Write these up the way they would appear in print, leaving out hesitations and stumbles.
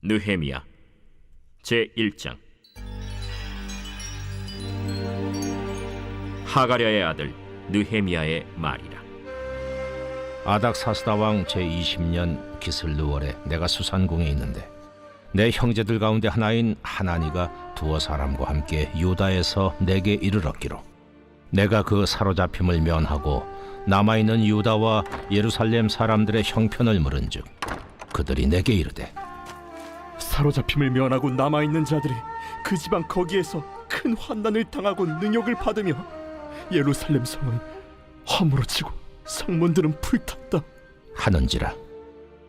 느헤미야 제1장. 하가랴의 아들 느헤미야의 말이라. 아닥사스다 왕 제20년 기슬르월에 내가 수산궁에 있는데 내 형제들 가운데 하나인 하나니가 두어 사람과 함께 유다에서 내게 이르렀기로 내가 그 사로잡힘을 면하고 남아있는 유다와 예루살렘 사람들의 형편을 물은즉 그들이 내게 이르되 사로잡힘을 면하고 남아있는 자들이 그 지방 거기에서 큰 환난을 당하고 능욕을 받으며 예루살렘 성은 허물어지고 성문들은 불탔다 하는지라.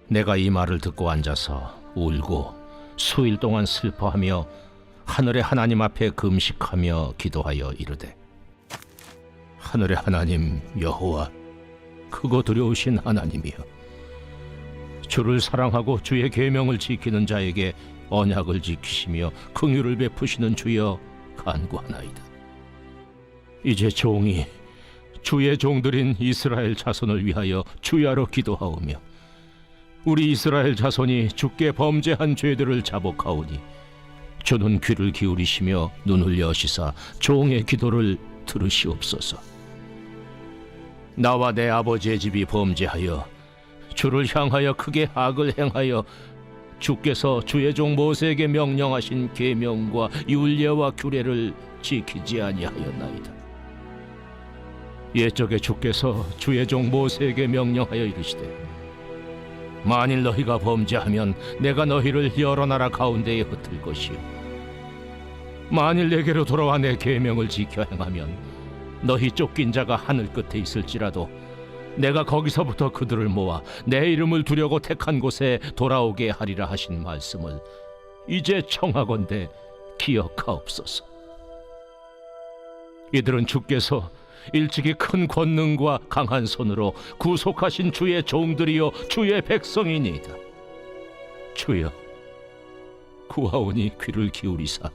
내가 이 말을 듣고 앉아서 울고 수일 동안 슬퍼하며 하늘의 하나님 앞에 금식하며 기도하여 이르되 하늘의 하나님 여호와 크고 두려우신 하나님이여, 주를 사랑하고 주의 계명을 지키는 자에게 언약을 지키시며 긍휼을 베푸시는 주여 간구하나이다. 이제 종이 주의 종들인 이스라엘 자손을 위하여 주야로 기도하오며 우리 이스라엘 자손이 주께 범죄한 죄들을 자복하오니 주는 귀를 기울이시며 눈을 여시사 종의 기도를 들으시옵소서. 나와 내 아버지의 집이 범죄하여 주를 향하여 크게 악을 행하여 주께서 주의 종 모세에게 명령하신 계명과 율례와 규례를 지키지 아니하였나이다. 옛적에 주께서 주의 종 모세에게 명령하여 이르시되 만일 너희가 범죄하면 내가 너희를 여러 나라 가운데에 흩을 것이요 만일 내게로 돌아와 내 계명을 지켜 행하면 너희 쫓긴 자가 하늘 끝에 있을지라도 내가 거기서부터 그들을 모아 내 이름을 두려고 택한 곳에 돌아오게 하리라 하신 말씀을 이제 청하건대 기억하옵소서. 이들은 주께서 일찍이 큰 권능과 강한 손으로 구속하신 주의 종들이요 주의 백성이니이다. 주여, 구하오니 귀를 기울이사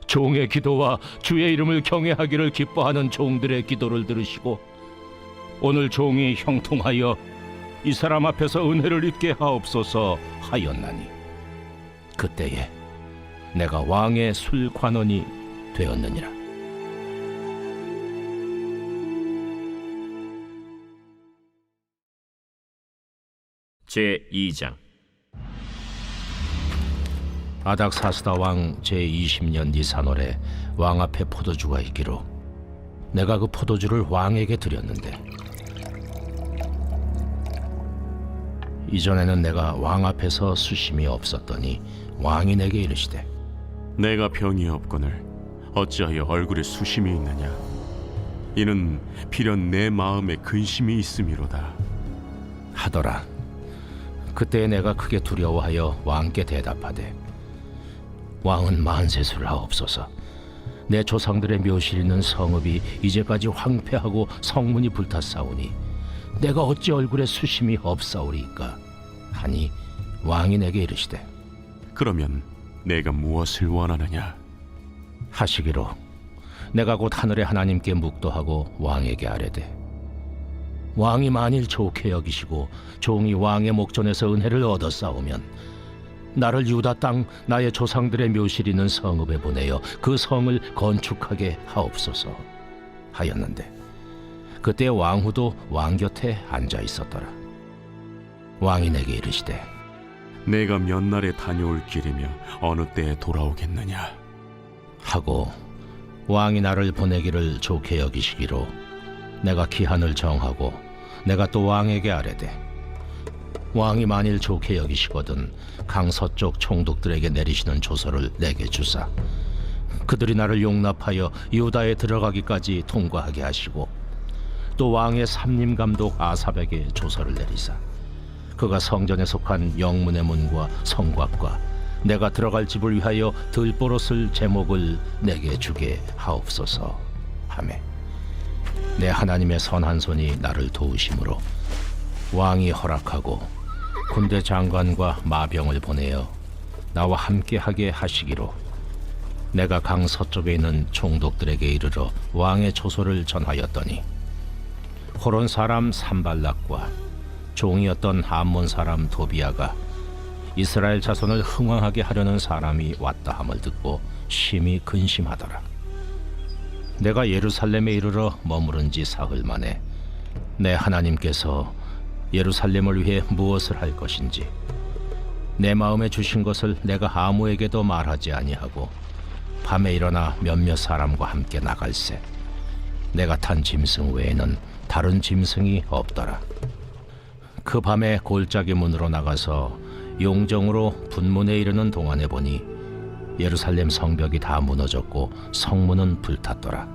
종의 기도와 주의 이름을 경외하기를 기뻐하는 종들의 기도를 들으시고 오늘 종이 형통하여 이 사람 앞에서 은혜를 입게 하옵소서 하였나니 그때에 내가 왕의 술관원이 되었느니라. 제2장. 아닥사스다 왕 제20년 니산월에 왕 앞에 포도주가 있기로 내가 그 포도주를 왕에게 드렸는데 이전에는 내가 왕 앞에서 수심이 없었더니 왕이 내게 이르시되 내가 병이 없거늘 어찌하여 얼굴에 수심이 있느냐? 이는 필연 내 마음에 근심이 있음이로다 하더라. 그때 내가 크게 두려워하여 왕께 대답하되 왕은 만세수를 하옵소서. 내 조상들의 묘실 있는 성읍이 이제까지 황폐하고 성문이 불탔사오니 내가 어찌 얼굴에 수심이 없사오리이까 하니 왕이 내게 이르시되 그러면 내가 무엇을 원하느냐? 하시기로 내가 곧 하늘의 하나님께 묵도하고 왕에게 아뢰되 왕이 만일 좋게 여기시고 종이 왕의 목전에서 은혜를 얻었사오면 나를 유다 땅 나의 조상들의 묘실 있는 성읍에 보내어 그 성을 건축하게 하옵소서 하였는데 그때 왕후도 왕 곁에 앉아 있었더라. 왕이 내게 이르시되 내가 몇 날에 다녀올 길이며 어느 때에 돌아오겠느냐? 하고 왕이 나를 보내기를 좋게 여기시기로 내가 기한을 정하고 내가 또 왕에게 아뢰되 왕이 만일 좋게 여기시거든 강서쪽 총독들에게 내리시는 조서를 내게 주사 그들이 나를 용납하여 유다에 들어가기까지 통과하게 하시고 또 왕의 삼림감독 아삽에게 조서를 내리사 그가 성전에 속한 영문의 문과 성곽과 내가 들어갈 집을 위하여 들보롯을 제목을 내게 주게 하옵소서 하매 내 하나님의 선한 손이 나를 도우심으로 왕이 허락하고 군대 장관과 마병을 보내어 나와 함께하게 하시기로 내가 강 서쪽에 있는 총독들에게 이르러 왕의 조소를 전하였더니 호론 사람 산발락과 종이었던 암몬 사람 도비아가 이스라엘 자손을 흥왕하게 하려는 사람이 왔다 함을 듣고 심히 근심하더라. 내가 예루살렘에 이르러 머무른 지 사흘 만에 내 하나님께서 예루살렘을 위해 무엇을 할 것인지 내 마음에 주신 것을 내가 아무에게도 말하지 아니하고 밤에 일어나 몇몇 사람과 함께 나갈새 내가 탄 짐승 외에는 다른 짐승이 없더라. 그 밤에 골짜기 문으로 나가서 용정으로 분문에 이르는 동안에 보니 예루살렘 성벽이 다 무너졌고 성문은 불탔더라.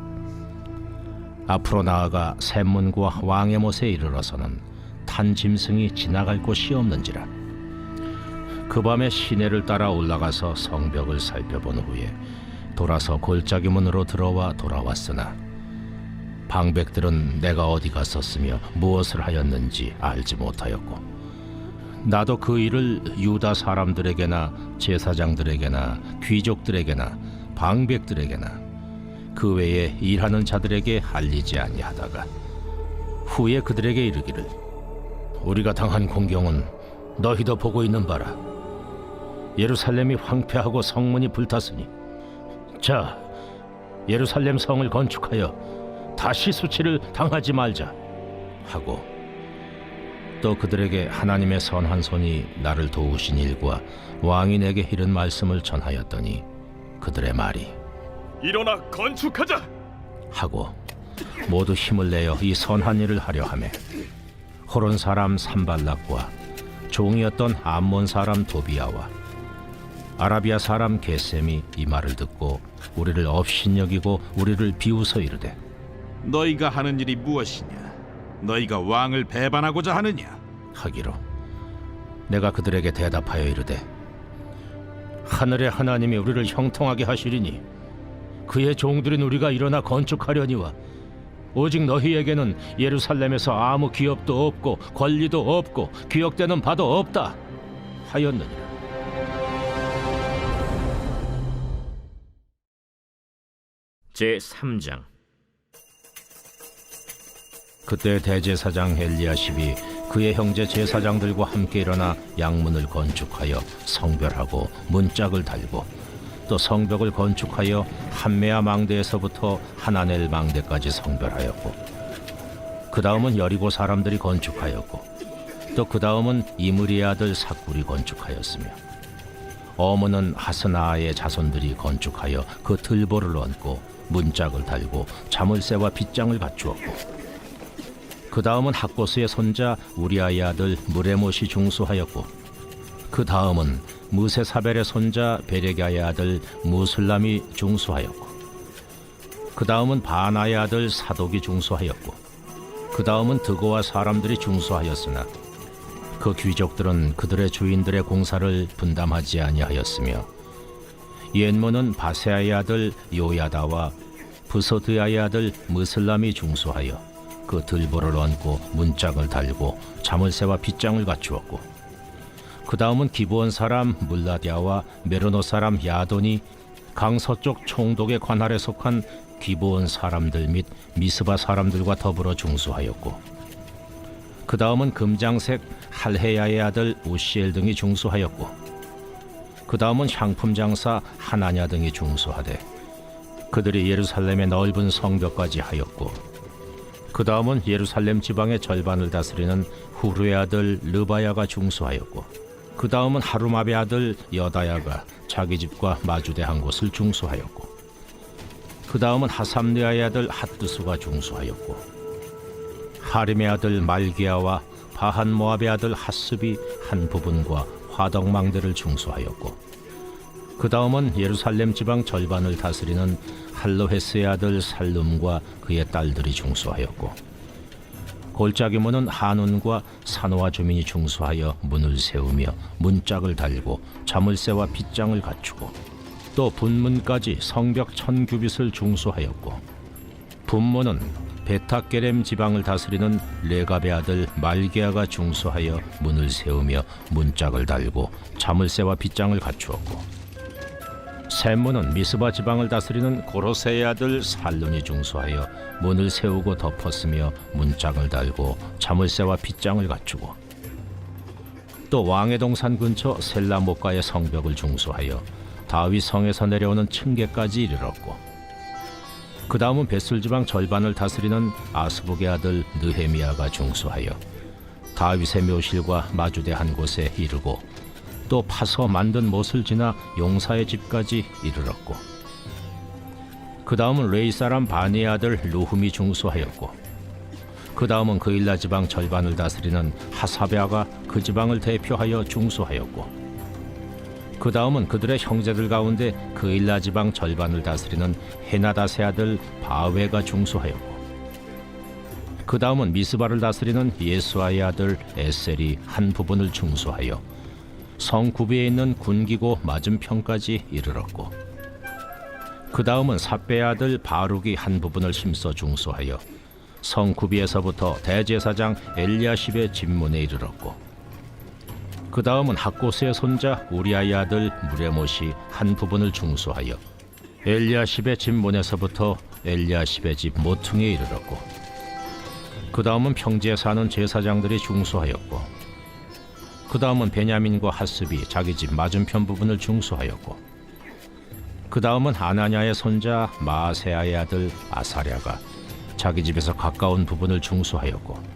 앞으로 나아가 샘문과 왕의 못에 이르러서는 탄 짐승이 지나갈 곳이 없는지라. 그 밤에 시내를 따라 올라가서 성벽을 살펴본 후에 돌아서 골짜기 문으로 들어와 돌아왔으나 방백들은 내가 어디 갔었으며 무엇을 하였는지 알지 못하였고 나도 그 일을 유다 사람들에게나 제사장들에게나 귀족들에게나 방백들에게나 그 외에 일하는 자들에게 알리지 아니하다가 후에 그들에게 이르기를 우리가 당한 공경은 너희도 보고 있는 바라. 예루살렘이 황폐하고 성문이 불탔으니 자 예루살렘 성을 건축하여 다시 수치를 당하지 말자 하고 또 그들에게 하나님의 선한 손이 나를 도우신 일과 왕이 내게 이른 말씀을 전하였더니 그들의 말이 일어나 건축하자 하고 모두 힘을 내어 이 선한 일을 하려 하매 호론 사람 산발락과 종이었던 암몬 사람 도비아와 아라비아 사람 게셈이 이 말을 듣고 우리를 업신여기고 우리를 비웃어 이르되 너희가 하는 일이 무엇이냐? 너희가 왕을 배반하고자 하느냐? 하기로 내가 그들에게 대답하여 이르되 하늘의 하나님이 우리를 형통하게 하시리니 그의 종들인 우리가 일어나 건축하려니와 오직 너희에게는 예루살렘에서 아무 기업도 없고 권리도 없고 기억되는 바도 없다 하였느니라. 제3장. 그때 대제사장 엘리야십이 그의 형제 제사장들과 함께 일어나 양문을 건축하여 성별하고 문짝을 달고 또 성벽을 건축하여 한메아 망대에서부터 하나넬 망대까지 성별하였고 그 다음은 여리고 사람들이 건축하였고 또 그 다음은 이므리의 아들 삭굴이 건축하였으며 어문은 하스나의 자손들이 건축하여 그 들보를 얹고 문짝을 달고 자물쇠와 빗장을 갖추었고 그 다음은 학고스의 손자 우리아의 아들 무레못이 중수하였고 그 다음은 무세사벨의 손자 베레가의 아들 무슬람이 중수하였고 그 다음은 바나의 아들 사독이 중수하였고 그 다음은 드고와 사람들이 중수하였으나 그 귀족들은 그들의 주인들의 공사를 분담하지 아니하였으며 옛문은 바세아의 아들 요야다와 부소드야의 아들 무슬람이 중수하여 그 들보를 얹고 문짝을 달고 자물쇠와 빗장을 갖추었고 그 다음은 기브온 사람 물라디아와 메로노 사람 야돈이 강서쪽 총독의 관할에 속한 기브온 사람들 및 미스바 사람들과 더불어 중수하였고 그 다음은 금장색 할헤야의 아들 우시엘 등이 중수하였고 그 다음은 향품 장사 하나냐 등이 중수하되 그들이 예루살렘의 넓은 성벽까지 하였고 그 다음은 예루살렘 지방의 절반을 다스리는 후르의 아들 르바야가 중수하였고 그 다음은 하루마베 아들 여다야가 자기 집과 마주대한 곳을 중수하였고 그 다음은 하삼느아의 아들 핫두수가 중수하였고 하림의 아들 말기야와 바한 모압의 아들 핫습이 한 부분과 화덕망대를 중수하였고 그 다음은 예루살렘 지방 절반을 다스리는 할로헤스의 아들 살룸과 그의 딸들이 중수하였고 골짜기 문은 한운과 사노아 주민이 중수하여 문을 세우며 문짝을 달고 자물쇠와 빗장을 갖추고 또 분문까지 성벽 1000규빗을 중수하였고 분문은 베타게렘 지방을 다스리는 레갑의 아들 말게아가 중수하여 문을 세우며 문짝을 달고 자물쇠와 빗장을 갖추었고 샘문은 미스바 지방을 다스리는 고로세의 아들 살룬이 중수하여 문을 세우고 덮었으며 문짝을 달고 자물쇠와 빗장을 갖추고 또 왕의 동산 근처 셀라못가의 성벽을 중수하여 다윗 성에서 내려오는 층계까지 이르렀고, 그 다음은 벳술 지방 절반을 다스리는 아스북의 아들 느헤미야가 중수하여 다윗의 묘실과 마주대 한 곳에 이르고, 또 파서 만든 못을 지나 용사의 집까지 이르렀고, 그 다음은 레이 사람 바니의 아들 루흠이 중수하였고, 그 다음은 그일라 지방 절반을 다스리는 하사베아가 그 지방을 대표하여 중수하였고, 그 다음은 그들의 형제들 가운데 그일라 지방 절반을 다스리는 헤나다세 아들 바웨가 중수하였고, 그 다음은 미스바를 다스리는 예수아의 아들 에셀이 한 부분을 중수하여 성 구비에 있는 군기고 맞은편까지 이르렀고, 그 다음은 삽베의 아들 바룩이 한 부분을 심서 중수하여 성 구비에서부터 대제사장 엘리야십의 집문에 이르렀고, 그 다음은 학고스의 손자 우리아의 아들 무레못이 한 부분을 중수하여 엘리야십의 집문에서부터 엘리야십의 집 모퉁이에 이르렀고, 그 다음은 평지에 사는 제사장들이 중수하였고, 그 다음은 베냐민과 하스비 자기 집 맞은편 부분을 중수하였고, 그 다음은 하나냐의 손자 마아세아의 아들 아사랴가 자기 집에서 가까운 부분을 중수하였고,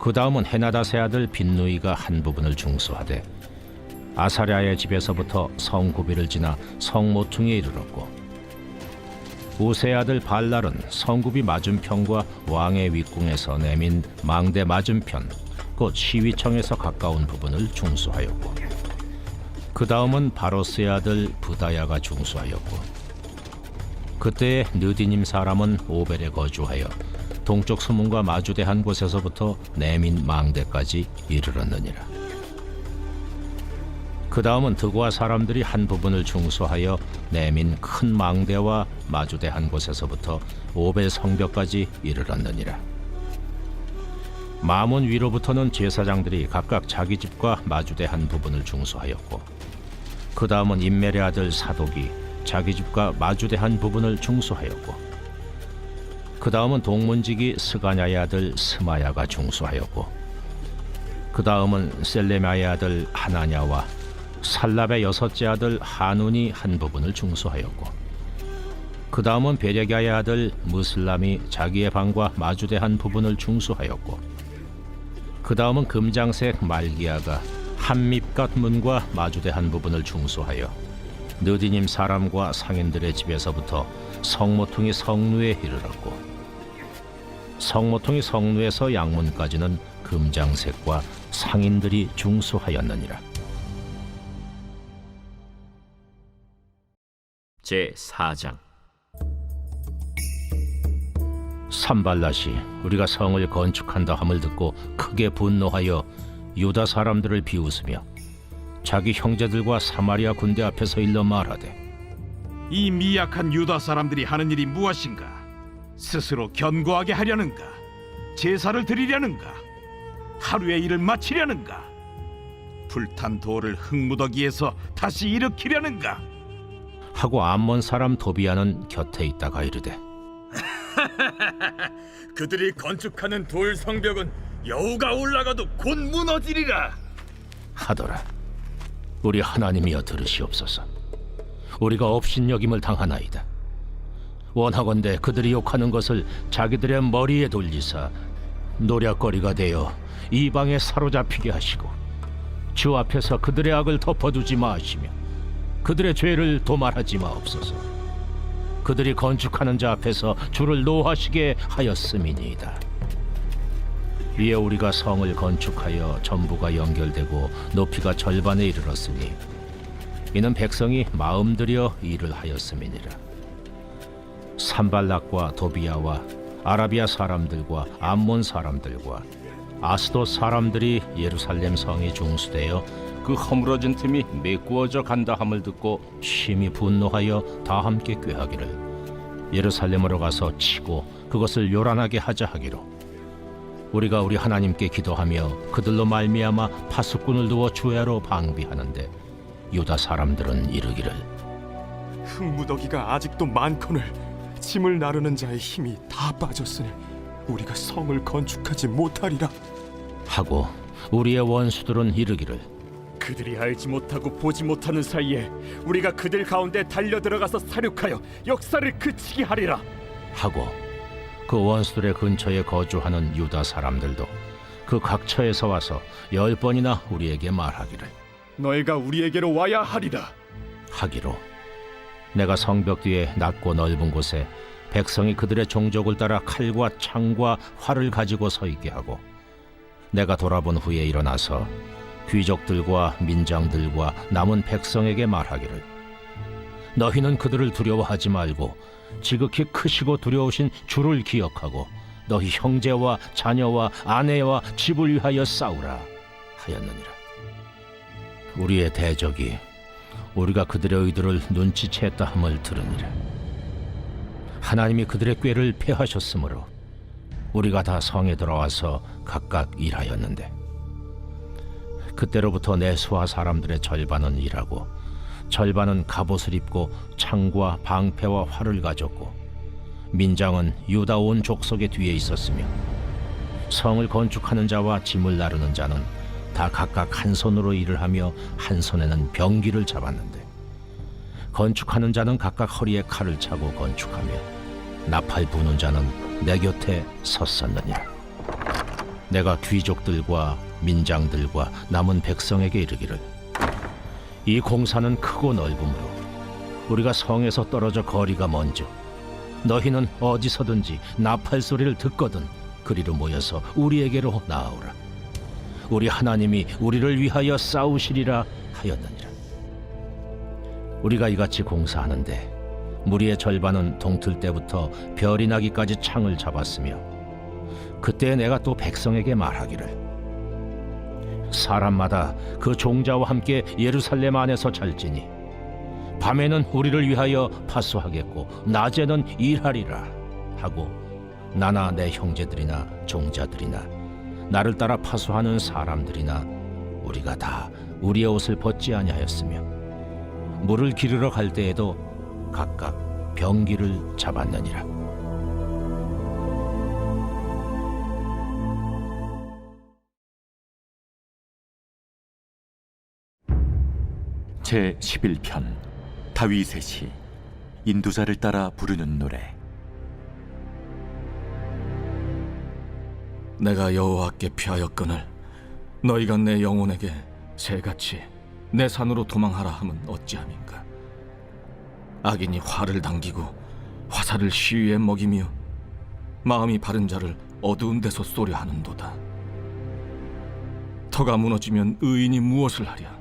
그 다음은 헤나다세 아들 빈누이가 한 부분을 중수하되 아사랴의 집에서부터 성 구비를 지나 성 모퉁이에 이르렀고, 우세의 아들 발랄은 성구비 맞은편과 왕의 윗궁에서 내민 망대 맞은편 곧 시위청에서 가까운 부분을 중수하였고, 그 다음은 바로스의 아들 부다야가 중수하였고, 그때의 느디님 사람은 오벨에 거주하여 동쪽 수문과 마주대 한 곳에서부터 내민 망대까지 이르렀느니라. 그 다음은 드고아 사람들이 한 부분을 중수하여 내민 큰 망대와 마주대 한 곳에서부터 오벨 성벽까지 이르렀느니라. 마문 위로부터는 제사장들이 각각 자기 집과 마주대 한 부분을 중수하였고, 그 다음은 임멜의 아들 사독이 자기 집과 마주대 한 부분을 중수하였고, 그 다음은 동문지기 스가냐의 아들 스마야가 중수하였고, 그 다음은 셀레마의 아들 하나냐와 살랍의 여섯째 아들 하눈이 한 부분을 중수하였고, 그 다음은 베레가의 아들 무슬람이 자기의 방과 마주대 한 부분을 중수하였고, 그 다음은 금장색 말기야가 한밉갓 문과 마주대 한 부분을 중수하여 느디님 사람과 상인들의 집에서부터 성모퉁이 성루에 이르렀고, 성모퉁이 성루에서 양문까지는 금장색과 상인들이 중수하였느니라. 제4장. 산발랏이 우리가 성을 건축한다 함을 듣고 크게 분노하여 유다 사람들을 비웃으며 자기 형제들과 사마리아 군대 앞에서 일러 말하되, 이 미약한 유다 사람들이 하는 일이 무엇인가? 스스로 견고하게 하려는가? 제사를 드리려는가? 하루의 일을 마치려는가? 불탄 돌을 흙무더기에서 다시 일으키려는가? 하고 암몬 사람 도비아는 곁에 있다가 이르되, 그들이 건축하는 돌 성벽은 여우가 올라가도 곧 무너지리라. 하더라. 우리 하나님이여 들으시옵소서. 우리가 업신여김을 당하나이다. 원하건대 그들이 욕하는 것을 자기들의 머리에 돌리사 노략거리가 되어 이방에 사로잡히게 하시고, 주 앞에서 그들의 악을 덮어두지 마시며 그들의 죄를 도말하지 마옵소서. 그들이 건축하는 자 앞에서 주를 노하시게 하였음이니이다. 이에 우리가 성을 건축하여 전부가 연결되고 높이가 절반에 이르렀으니 이는 백성이 마음 들여 일을 하였음이니라. 산발락과 도비아와 아라비아 사람들과 암몬 사람들과 아스돗 사람들이 예루살렘 성이 중수되어 그 허물어진 틈이 메꾸어져 간다 함을 듣고 심히 분노하여 다 함께 꾀하기를 예루살렘으로 가서 치고 그것을 요란하게 하자 하기로, 우리가 우리 하나님께 기도하며 그들로 말미암아 파수꾼을 두어 주야로 방비하는데 유다 사람들은 이르기를, 흙무더기가 아직도 많거늘 짐을 나르는 자의 힘이 다 빠졌으니 우리가 성을 건축하지 못하리라 하고 우리의 원수들은 이르기를 그들이 알지 못하고 보지 못하는 사이에 우리가 그들 가운데 달려 들어가서 사륙하여 역사를 그치게 하리라. 하고 그 원수들의 근처에 거주하는 유다 사람들도 그 각처에서 와서 10번이나 우리에게 말하기를 너희가 우리에게로 와야 하리라. 하기로 내가 성벽 뒤에 낮고 넓은 곳에 백성이 그들의 종족을 따라 칼과 창과 활을 가지고 서 있게 하고 내가 돌아본 후에 일어나서 귀족들과 민장들과 남은 백성에게 말하기를 너희는 그들을 두려워하지 말고 지극히 크시고 두려우신 주를 기억하고 너희 형제와 자녀와 아내와 집을 위하여 싸우라 하였느니라. 우리의 대적이 우리가 그들의 의도를 눈치챘다 함을 들으니라. 하나님이 그들의 꾀를 패하셨으므로 우리가 다 성에 들어와서 각각 일하였는데 그때로부터 내 수하 사람들의 절반은 일하고 절반은 갑옷을 입고 창과 방패와 활을 가졌고 민장은 유다 온 족속의 뒤에 있었으며 성을 건축하는 자와 짐을 나르는 자는 다 각각 한 손으로 일을 하며 한 손에는 병기를 잡았는데 건축하는 자는 각각 허리에 칼을 차고 건축하며 나팔 부는 자는 내 곁에 섰었느니라. 내가 귀족들과 민장들과 남은 백성에게 이르기를 이 공사는 크고 넓으므로 우리가 성에서 떨어져 거리가 먼저 너희는 어디서든지 나팔 소리를 듣거든 그리로 모여서 우리에게로 나아오라. 우리 하나님이 우리를 위하여 싸우시리라 하였느니라. 우리가 이같이 공사하는데 무리의 절반은 동틀 때부터 별이 나기까지 창을 잡았으며 그때 내가 또 백성에게 말하기를 사람마다 그 종자와 함께 예루살렘 안에서 잘지니 밤에는 우리를 위하여 파수하겠고 낮에는 일하리라 하고 나나 내 형제들이나 종자들이나 나를 따라 파수하는 사람들이나 우리가 다 우리의 옷을 벗지 아니하였으며 물을 기르러 갈 때에도 각각 병기를 잡았느니라. 제 11편 다윗의 시 인도자를 따라 부르는 노래. 내가 여호와께 피하였거늘 너희가 내 영혼에게 새같이 내 산으로 도망하라 함은 어찌함인가. 악인이 활을 당기고 화살을 시위에 먹이며 마음이 바른 자를 어두운 데서 쏘려 하는도다. 터가 무너지면 의인이 무엇을 하랴.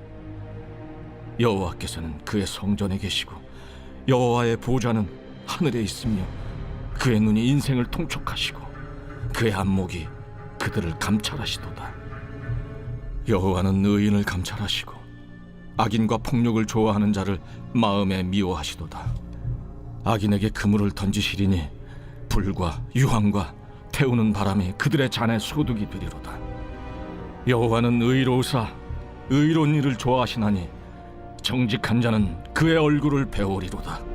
여호와께서는 그의 성전에 계시고 여호와의 보좌는 하늘에 있으며 그의 눈이 인생을 통촉하시고 그의 안목이 그들을 감찰하시도다. 여호와는 의인을 감찰하시고 악인과 폭력을 좋아하는 자를 마음에 미워하시도다. 악인에게 그물을 던지시리니 불과 유황과 태우는 바람이 그들의 잔에 소득이 되리로다. 여호와는 의로우사 의로운 일을 좋아하시나니 정직한 자는 그의 얼굴을 배우리로다.